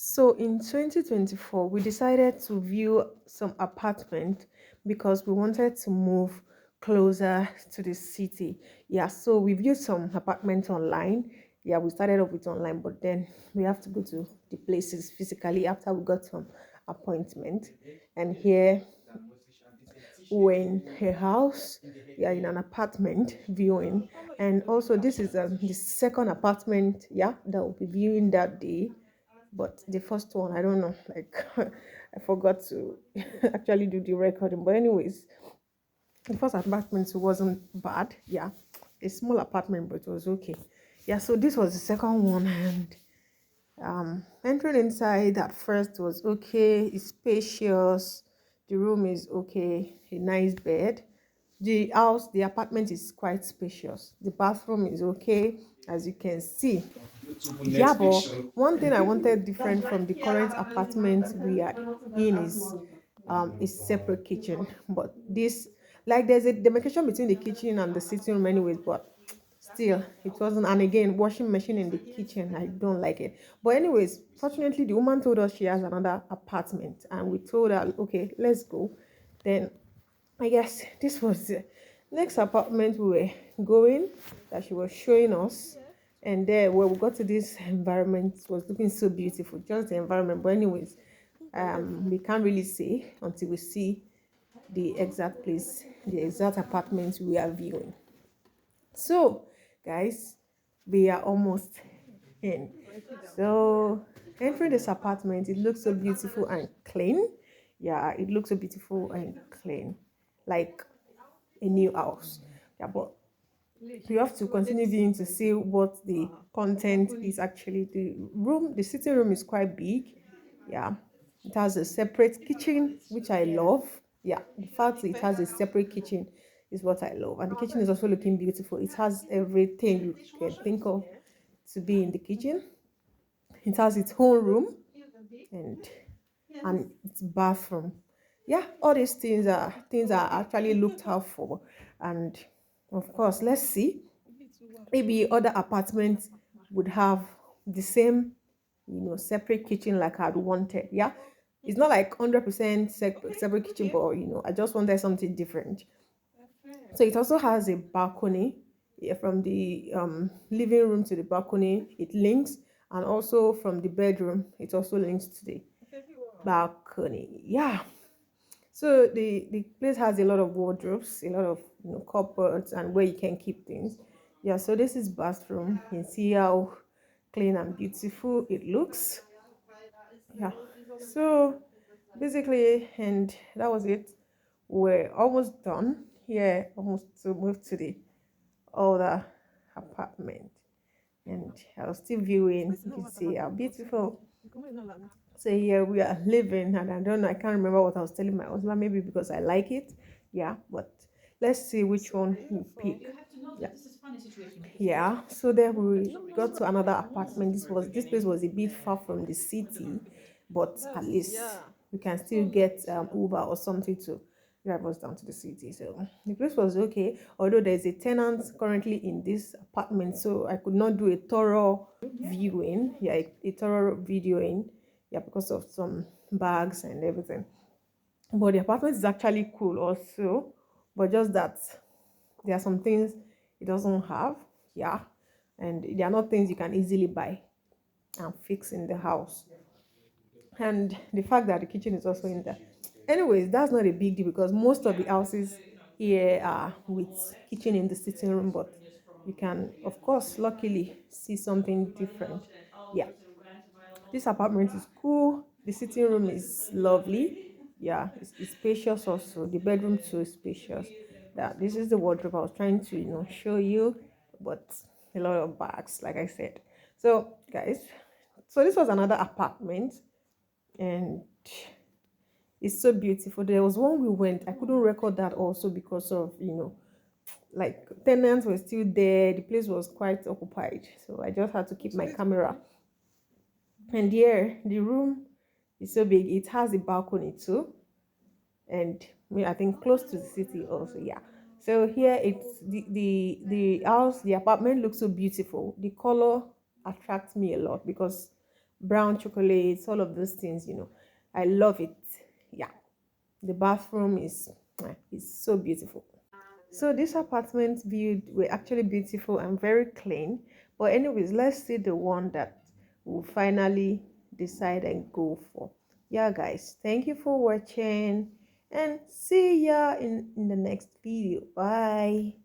So in 2024, we decided to view some apartment because we wanted to move closer to the city. Yeah, so we viewed some apartments online. Yeah, we started off with online, but then we have to go to the places physically after we got some appointment. And here we're in a house, yeah, in an apartment viewing. And also, this is the second apartment, yeah, that we'll be viewing that day. But the first one, I don't know, like I forgot to actually do the recording. But anyways, the first apartment wasn't bad. Yeah, a small apartment, but it was okay. Yeah, so this was the second one, and entering inside at first was okay. It's spacious. The room is okay. A nice bed. The apartment is quite spacious. The bathroom is okay, as you can see. Yeah, but one thing I wanted different from the current apartment we are in is separate kitchen. But this, like, there's a demarcation between the kitchen and the sitting room, anyways. But still, it wasn't. And again, washing machine in the kitchen, I don't like it. But anyways, fortunately, the woman told us she has another apartment, and we told her, okay, let's go. Then I guess this was the next apartment we were going that she was showing us. And there, when we got to this environment, it was looking so beautiful, just the environment. But, anyways, we can't really say until we see the exact place, the exact apartment we are viewing. So, guys, we are almost in. So, entering this apartment, it looks so beautiful and clean. Yeah, it looks so beautiful and clean, like a new house. Yeah, but you have to continue viewing to see what the content is actually. The sitting room is quite big. Yeah, it has a separate kitchen, which I love. Yeah, the fact it has a separate kitchen is what I love, and the kitchen is also looking beautiful. It has everything you can think of to be in the kitchen. It has its own room and its bathroom. Yeah, all these things are actually looked out for. And of course, let's see, maybe other apartments would have the same, separate kitchen like I'd wanted. Yeah, it's not like 100% separate kitchen, but I just wanted something different. So it also has a balcony. Yeah, from the living room to the balcony it links, and also from the bedroom it also links to the balcony. Yeah, so the place has a lot of wardrobes, a lot of cupboards, and where you can keep things. Yeah, so this is bathroom. You can see how clean and beautiful it looks. Yeah. So basically, and that was it. We're almost done here, almost to move to the other apartment. And I was still viewing. You can see how beautiful. So here we are living, and I don't know, I can't remember what I was telling my husband, maybe because I like it. Yeah, but let's see which one we pick. Yeah. Yeah. So there we got to another apartment. This place was a bit far from the city, but at least we can still get Uber or something to drive us down to the city. So the place was okay, although there's a tenant currently in this apartment, so I could not do a thorough viewing, yeah, a thorough videoing, yeah, because of some bags and everything. But the apartment is actually cool also, but just that there are some things it doesn't have, yeah, and they are not things you can easily buy and fix in the house. And the fact that the kitchen is also in there. Anyways, that's not a big deal because most of the houses here are with kitchen in the sitting room, but you can, of course, luckily see something different. Yeah, this apartment is cool. The sitting room is lovely. Yeah, it's spacious also. The bedroom too is spacious. That this is the wardrobe I was trying to show you, but a lot of bags, like I said. So guys, so this was another apartment, and it's so beautiful. There was one we went. I couldn't record that also because of like tenants were still there. The place was quite occupied, so I just had to keep my camera. And here, the room is so big. It has a balcony too, and I think close to the city also. Yeah. So here, it's the house, the apartment looks so beautiful. The color attracts me a lot because brown chocolates, all of those things, I love it. Yeah, the bathroom is so beautiful. So these apartments viewed were actually beautiful and very clean. But anyways, let's see the one that we'll finally decide and go for. Yeah, guys, thank you for watching and see ya in the next video. Bye.